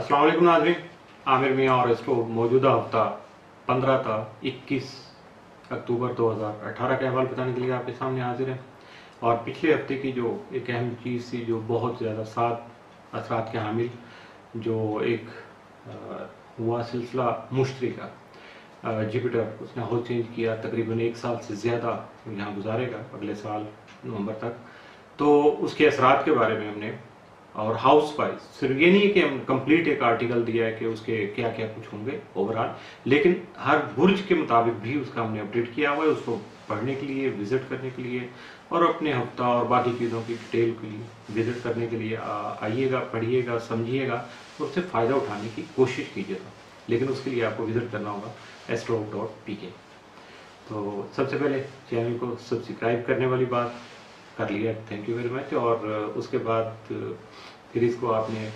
अस्सलाम वालेकुम नाज़रीन, आमिर मियाँ और इसको मौजूदा हफ्ता 15 था 21 अक्टूबर 2018 के अहवाल बताने के लिए आपके सामने हाजिर है। और पिछले हफ्ते की जो एक अहम चीज़ थी, जो बहुत ज़्यादा 7 असरात के हामिल जो एक हुआ सिलसिला मुश्तरी का, जुपिटर उसने हाउस चेंज किया, तकरीबन 1 साल से ज़्यादा यहाँ गुजारेगा अगले साल नवंबर तक। तो उसके असरात के बारे में हमने, और हाउस वाइज सिर्फ ये नहीं है कि हम कंप्लीट एक आर्टिकल दिया है कि उसके क्या क्या कुछ होंगे ओवरऑल, लेकिन हर बुर्ज के मुताबिक भी उसका हमने अपडेट किया हुआ है। उसको पढ़ने के लिए, विजिट करने के लिए और अपने हफ्ता और बाकी चीज़ों की डिटेल के लिए विजिट करने के लिए आइएगा, पढ़िएगा, समझिएगा और उससे फ़ायदा उठाने की कोशिश कीजिएगा। लेकिन उसके लिए आपको विजिट करना होगा astro.pk। तो सबसे पहले चैनल को सब्सक्राइब करने वाली बात कर लिया, थैंक यू वेरी मच। और उसके बाद फिर इसको आपने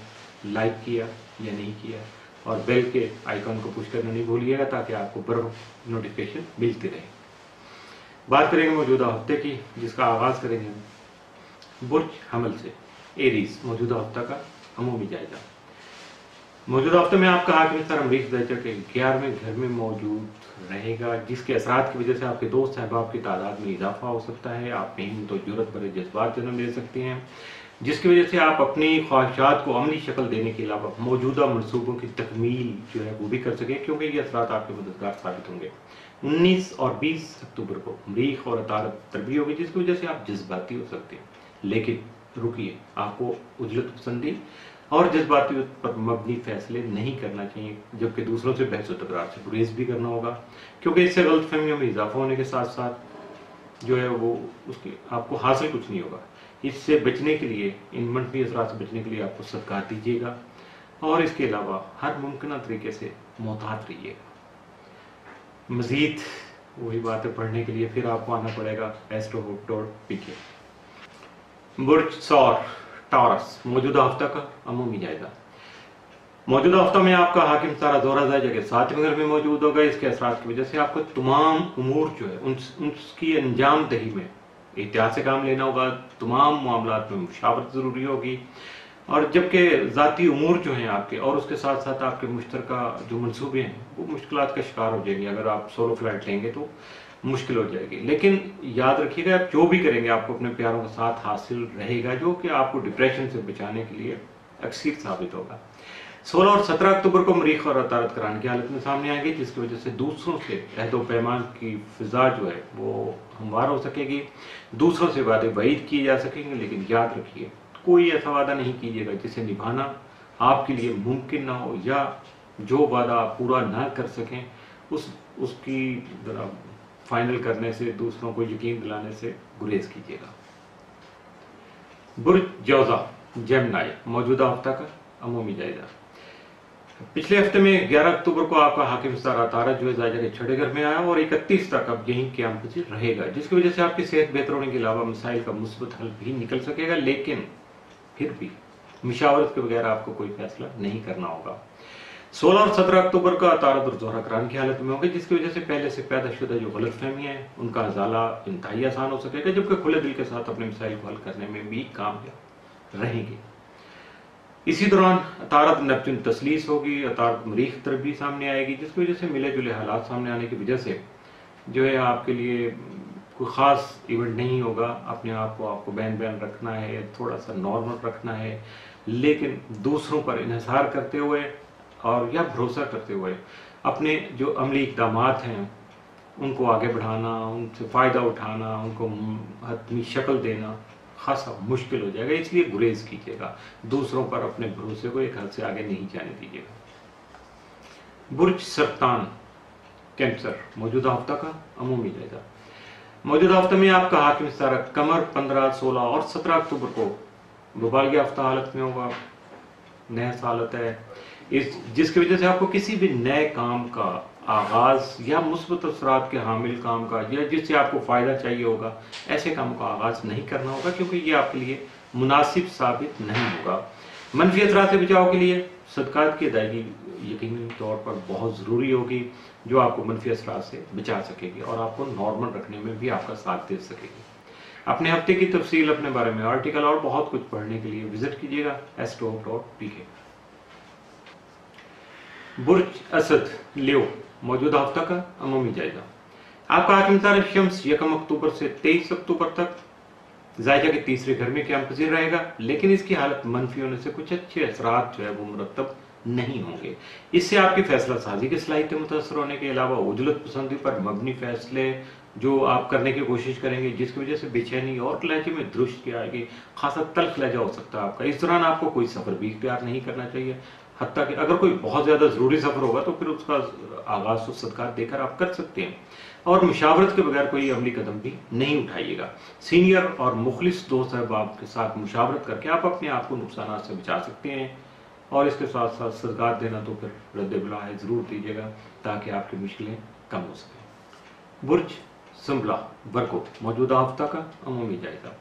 लाइक किया या नहीं किया, और बेल के आइकन को पुश करना नहीं भूलिएगा ताकि आपको बराबर नोटिफिकेशन मिलती रहे। बात करेंगे मौजूदा हफ्ते की, जिसका आगाज़ करेंगे बुर्ज हमल से, एरीज, मौजूदा हफ्ता का अमूमी जायजा। मौजूदा हफ्ते में आपका हाकिम सर अमरीक दर्जा के 11वें घर में मौजूद रहेगा, जिसके असरात की वजह से आपके दोस्त अहबाब की तादाद में इजाफा हो सकता है। आप में हिम्मत और जुर्रत भरे जज्बात जन्म ले सकते हैं, जिसकी वजह से आप अपनी ख्वाहिशात को अमली शक्ल देने के अलावा मौजूदा मनसूबों की तकमील जो है वो भी कर सकें, क्योंकि ये असरात आपके मददगार साबित होंगे। 19 और 20 अक्टूबर को मरीख और अतारत तरबी होगी, जिसकी वजह से आप जज्बाती हो सकते हैं। लेकिन रुकिए, आपको उजलत पसंदी और जज्बाती पर मबनी फैसले नहीं करना चाहिए, जबकि दूसरों से बहस और तकरार से गुरेज भी करना होगा, क्योंकि इससे गलतफहमियों में इजाफा होने के साथ साथ जो है वो उसके आपको हासिल कुछ नहीं होगा। इससे बचने के लिए, इन मनफी असरात से बचने के लिए आपको सदका दीजिएगा, और इसके अलावा हर मुमकिन तरीके से मोहतात रहिएगा। मज़ीद वही बातें पढ़ने के लिए फिर आपको आना पड़ेगा astro.pk। बुर्ज सौर टॉरस, मौजूदा हफ्ता का अमूमी जायजा। मौजूदा हफ्ता में आपका हाकिम सारा जोरा जायजा के 7वें घर में मौजूद होगा। इसके असरात की वजह से आपको तमाम उमूर जो है उसकी अंजाम दही में एहतियात से काम लेना होगा। तमाम मामलात में मुशावरत ज़रूरी होगी, और जबकि ज़ाती उमूर जो हैं आपके, और उसके साथ साथ आपके मुश्तरका जो मनसूबे हैं वो मुश्किलात का शिकार हो जाएंगे। अगर आप सोलो फ्लाइट लेंगे तो मुश्किल हो जाएगी, लेकिन याद रखिएगा आप जो भी करेंगे आपको अपने प्यारों का साथ हासिल रहेगा, जो कि आपको डिप्रेशन से बचाने के लिए अक्सर साबित होगा। 16 और 17 अक्टूबर को मरीख और अतारत कराने की हालत में सामने आएगी, जिसकी वजह से दूसरों से अहद व पैमान की फिजा जो है वो हमवार हो सकेगी, दूसरों से वादे वईद किए जा सकेंगे। लेकिन याद रखिए, कोई ऐसा वादा नहीं कीजिएगा जिसे निभाना आपके लिए मुमकिन ना हो, या जो वादा आप पूरा ना कर सकें उसकी फाइनल करने से, दूसरों को यकीन दिलाने से गुरेज कीजिएगा। बुर्ज जौजा, जेमिनी, मौजूदा हफ्ता का अमूमी जायजा। पिछले हफ्ते में 11 अक्टूबर को आपका हाकिम सारा अतारत जो है जायजा के 6ठे घर में आया, और 31 तक अब यहीं क़याम पजीर रहेगा, जिसकी वजह से आपकी सेहत बेहतर होने के अलावा मसाइल का मुस्बत हल भी निकल सकेगा। लेकिन फिर भी मुशावरत के बगैर आपको कोई फैसला नहीं करना होगा। 16 और 17 अक्टूबर का अतारत और जोहरा करान की हालत में होगी, जिसकी वजह से पहले से पैदा शुदा जो गलत फहमियाँ हैं उनका अजाला इंतहाई आसान हो सकेगा, जबकि खुले दिल के साथ अपने मसाइल को हल करने में भी कामयाब रहेंगे। इसी दौरान अतारत नेपच्यून तसलीस होगी, अतारत मरीख तरफ भी सामने आएगी, जिसकी वजह से मिले जुले हालात सामने आने की वजह से जो है आपके लिए कोई ख़ास इवेंट नहीं होगा। अपने आप को आपको बैन रखना है, थोड़ा सा नॉर्मल रखना है, लेकिन दूसरों पर इन्हिसार करते हुए और या भरोसा करते हुए अपने जो अमली इक़दामात हैं उनको आगे बढ़ाना, उनसे फ़ायदा उठाना, उनको हतमी शक्ल देना खासा मुश्किल हो जाएगा। इसलिए गुरेज कीजिएगा, दूसरों पर अपने भरोसे को एक हद से आगे नहीं जाने दीजिएगा। बुर्ज सरतान, कैंसर, मौजूदा हफ्ता का अमूमी जायजा। मौजूदा हफ्ते में आपका हाकिम सारा कमर 15, 16 और 17 अक्टूबर को वबाल की आफ्ता हालत में होगा। नहस हालत है जिसकी वजह से आपको किसी भी नए काम का आगाज या मुस्बत असरात के हामिल काम का, या जिससे आपको फ़ायदा चाहिए होगा, ऐसे काम का आगाज नहीं करना होगा, क्योंकि ये आपके लिए मुनासिब साबित नहीं होगा। मनफी असरात से बचाव के लिए सदकात की अदायगी यकीनी तौर पर बहुत ज़रूरी होगी, जो आपको मनफी असरात से बचा सकेगी और आपको नॉर्मल रखने में भी आपका साथ दे सकेगी। अपने हफ्ते की तफसील, अपने बारे में आर्टिकल और बहुत कुछ पढ़ने के लिए विजिट कीजिएगा astro.pk। बुर्ज असद लियो मौजूदा हफ्ता का अमूमी जायजा। आपका हाकिम तारा शम्स 1 अक्टूबर से 23 अक्टूबर तक जायजा के तीसरे घर में क़याम पज़ीर रहेगा, लेकिन इसकी हालत मनफी होने से कुछ अच्छे असरात जो है वो मुरतब नहीं होंगे। इससे आपकी फैसला साजी की सलाहियत मुतासर होने के अलावा उजलत पसंदी पर मबनी फैसले जो आप करने की कोशिश करेंगे, जिसकी वजह से बेचैनी और लहजे में दुरुस्त आएगी, खासा तल्ख लहजा हो सकता है आपका। इस दौरान आपको कोई सफ़र भी इख्तियार नहीं करना चाहिए, हत्ता कि अगर कोई बहुत ज़्यादा ज़रूरी सफ़र होगा तो फिर उसका आगाज़ तो सदक़ात देकर आप कर सकते हैं, और मुशावरत के बगैर कोई अमली कदम भी नहीं उठाइएगा। सीनियर और मुखलिस दोस्त अहबाब के साथ मुशावरत करके आप अपने आप को नुकसान से बचा सकते हैं, और इसके साथ साथ सदक़ात देना तो फिर रद्द बिला है ज़रूर दीजिएगा ताकि आपकी मुश्किलें कम हो सकें। बुर्ज संबला वर्गो मौजूदा हफ्ता का अमूमी जायजा।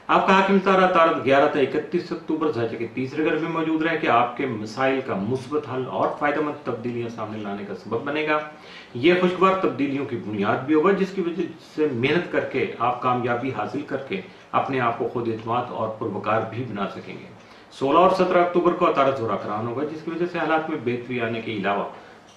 आपका हाकिम तारा तारत 11 से 31 अक्टूबर जायजा के तीसरे घर में मौजूद रहे कि आपके मसाइल का मुस्बत हल और फायदेमंद तब्दीलियां सामने लाने का सबब बनेगा। यह खुशगवार तब्दीलियों की बुनियाद भी होगा, जिसकी वजह से मेहनत करके आप कामयाबी हासिल करके अपने आप को खुद एतमाद और पुरवकार भी बना सकेंगे। 16 और 17 अक्टूबर को अतारत ज़ोराकरान होगा, जिसकी वजह से हालात में बेहतरी आने के अलावा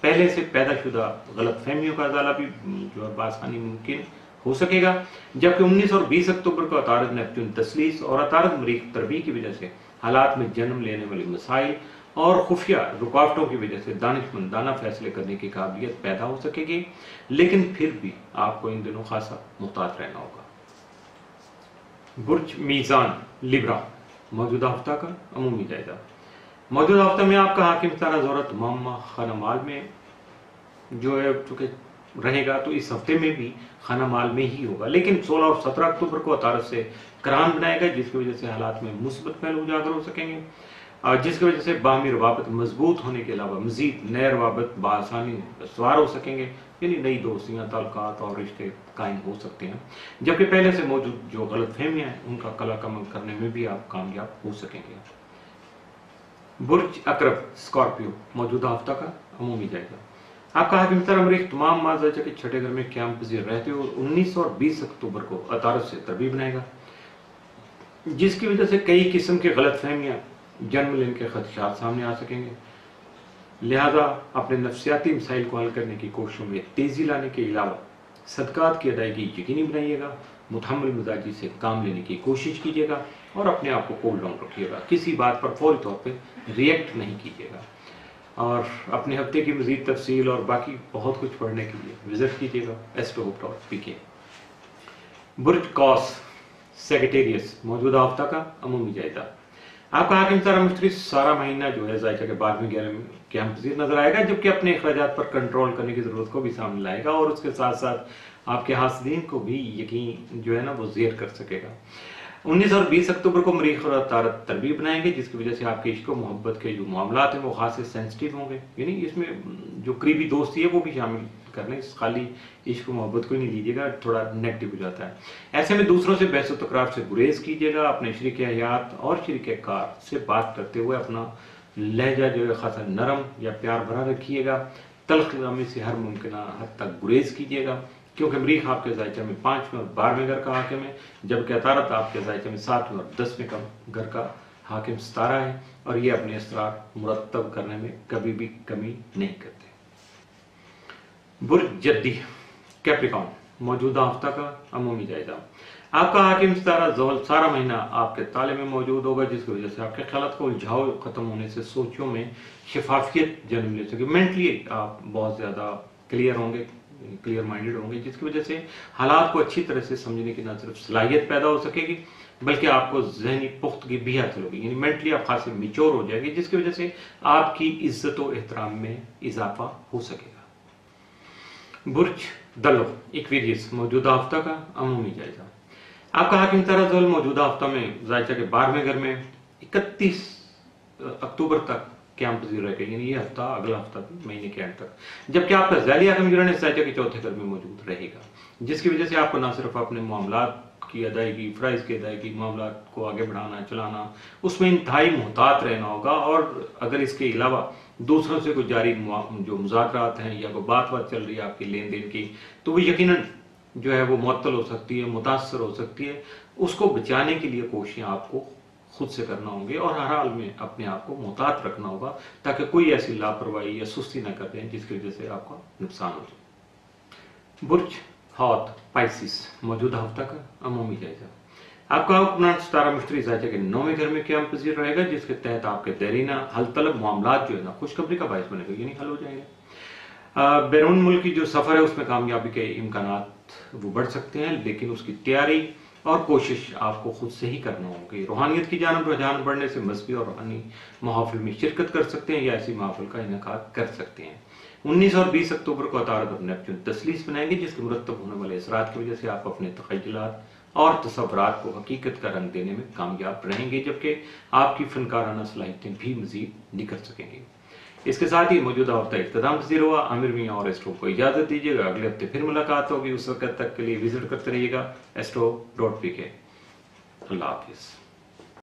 पहले से पैदाशुदा गलत फहमियों का अजाला भी जो है बासानी मुमकिन हो सकेगा। जबकि 19 और 20 अक्टूबर को अतारत नेपच्यून तस्लीस और अतारत मरीख तरबी की वजह से हालात में जन्म लेने वाली मसाइल और खुफिया रुकावटों की वजह से दानिशमंदाना फैसले करने की काबिलियत पैदा हो सकेगी, लेकिन फिर भी आपको इन दिनों खासा मुहतात रहना होगा। बुर्ज मीज़ान लिब्रा मौजूदा हफ्ता का अमूमी जायजा। मौजूदा हफ्ते में आपका हाकिम तारा ज़ोरत मामा खाना माल में जो है चूँकि रहेगा, तो इस हफ्ते में भी खाना माल में ही होगा, लेकिन 16 और 17 अक्टूबर को अतारत से करान बनाएगा, जिसकी वजह से हालात में मुस्बत पहलू उजागर हो सकेंगे, जिसकी वजह से बाहमी रवाबत मजबूत होने के अलावा मजीद नए रवाबत बआसानी सवार हो सकेंगे, यानी नई दोस्तियाँ ताल्लुकात और रिश्ते कायम हो सकते हैं। जबकि पहले से मौजूद जो गलत फहमियाँ हैं उनका कला कम करने में भी आप कामयाब हो सकेंगे। बुर्ज अकरब स्कॉर्पियो मौजूदा हफ्ता का अमूमी जायजा। आपका हाकिम तारा मरीख तमाम माजाजा के छठे घर में क़याम पज़ीर रहते हुए 19 और 20 अक्टूबर को अतारत से तरबी बनाएगा, जिसकी वजह से कई किस्म की गलत फहमियाँ जन्म लेने के खदशात सामने आ सकेंगे। लिहाजा अपने नफ्सियाती मसाइल को हल करने की कोशिशों में तेज़ी लाने के अलावा सदक़ात की अदायगी यकीनी बनाइएगा, मुतहम्मिल मिजाजी से काम लेने की कोशिश कीजिएगा और अपने आप को कूल डाउन रखिएगा। किसी बात पर फौरी तौर पर रिएक्ट नहीं कीजिएगा, और अपने हफ्ते की मज़ीद तफसील और बाकी बहुत कुछ पढ़ने के लिए विजिट कीजिएगा astro.pk। बुर्ज कॉस सेक्रेटेरियस मौजूदा हफ्ता का अमूमी जायजा। आपका हाकिम तारा मुश्तरी सारा महीना जो है जायजा के 12वें 11वें क़याम पज़ीर नजर आएगा, जबकि अपने अखराजात पर कंट्रोल करने की ज़रूरत को भी सामने लाएगा, और उसके साथ साथ आपके हासिदीन को भी यकीन जो है ना वो ज़ेर कर सकेगा। 19 और 20 अक्टूबर को मरीख और अतारत तरबी बनाएंगे, जिसकी वजह से आपके इश्क और मोहब्बत के जो मामलात हैं वो खासे सेंसिटिव होंगे, यानी इसमें जो करीबी दोस्ती है वो भी शामिल कर लें, खाली इश्क और मोहब्बत को नहीं लीजिएगा, थोड़ा नेगेटिव हो जाता है। ऐसे में दूसरों से बहस व तकरार से गुरेज कीजिएगा। अपने शरीक हयात और शरीक कार से बात करते हुए अपना लहजा जो है खासा नरम या प्यार भरा रखिएगा। तल्खनामे से हर मुमकिन हद तक गुरेज कीजिएगा, क्योंकि मरीख आपके जायचा में 5वें और 12वें घर का हाकिम है, जबकि अतारत आपके जायचा में 7वें और 10वें घर का हाकिम सितारा है, और ये अपने असरार मुरतब करने में कभी भी कमी नहीं करते। बुर्ज जद्दी कैप्रिकॉन मौजूदा हफ्ता का अमूमी जायजा। आपका हाकिम सितारा ज़ोहल सारा महीना आपके ताले में मौजूद होगा, जिसकी वजह से आपके ख्यालात को उलझाव खत्म होने से सोचों में शफाफियत जन्म ले सके। मेंटली आप बहुत ज़्यादा क्लियर होंगे, क्लियर माइंडेड होंगे, जिसकी वजह से हालात को अच्छी तरह से समझने की न सिर्फ सलाहियत पैदा हो सकेगी, बल्कि आपको जहनी पुख्तगी भी हासिल होगी, यानी मेंटली आप खासे मिच्योर हो जाएगी, जिसकी वजह से आपकी इज्जत और एहतराम में इजाफा हो सकेगा। बुर्ज दलो इक्वेरियस मौजूदा हफ्ता का अमूमी जायजा। आपका हाकिम तारा ज़ोहल मौजूदा हफ्ता में जायजा के 12वें घर में 31 अक्टूबर तक क़याम पज़ीर रहेगा, यानी ये हफ्ता अगला हफ्ता भी महीने के एंड तक, जबकि आपका ज़ैली हाकिम यूरेनस जायजा के चौथे घर में मौजूद रहेगा, जिसकी वजह से आपको न सिर्फ अपने मामलात की अदायगी, फ़राइज़ की अदायगी, मामलात को आगे बढ़ाना चलाना, उसमें इंतहाई मुहतात रहना होगा, और अगर इसके अलावा दूसरों से कोई जारी जो मुज़ाकरात हैं या कोई बात चल रही है आपकी लेन देन की, तो वो यकीनन जो है वो मुअत्तल हो सकती है, मुतासर हो सकती है। उसको बचाने के लिए कोशिशें आपको خود سے کرنا ہوں گے، اور ہر حال میں اپنے آپ کو محتاط رکھنا ہوگا تاکہ کوئی ایسی لاپرواہی یا سستی نہ کر دیں جس کی وجہ سے آپ کا نقصان ہو جائے۔ برج ہاتھ پائسس، موجودہ ہفتہ کا عمومی جائزہ۔ آپ کا حکمران ستارہ مشتری زائچہ کے 9ویں گھر میں قیام پذیر رہے گا، جس کے تحت آپ کے دیرینہ حل طلب معاملات جو ہے نا خوشخبری کا باعث بنے گا، یعنی حل ہو جائیں گے۔ بیرون ملکی جو سفر ہے اس میں کامیابی کے امکانات وہ بڑھ سکتے ہیں، لیکن اس کی تیاری اور کوشش آپ کو خود سے ہی کرنا ہوگی۔ روحانیت کی جانب رجحان بڑھنے سے مذہبی اور روحانی محافل میں شرکت کر سکتے ہیں یا ایسی محافل کا انعقاد کر سکتے ہیں۔ 19 اور 20 اکتوبر کو عطارد اور نیپچون تسلیس بنائیں گے، جس کے مرتب ہونے والے اثرات کی وجہ سے آپ اپنے تخیلات اور تصورات کو حقیقت کا رنگ دینے میں کامیاب رہیں گے، جبکہ آپ کی فنکارانہ صلاحیتیں بھی مزید نکھر سکیں گی۔ اس کے ساتھ ہی موجودہ ہفتہ اختتام پذیر ہوا۔ عامر میاں اور ایسٹرو کو اجازت دیجیے گا، اگلے ہفتے پھر ملاقات ہوگی۔ اس وقت تک کے لیے وزٹ کرتے رہیے گا astro.pk۔ اللہ حافظ۔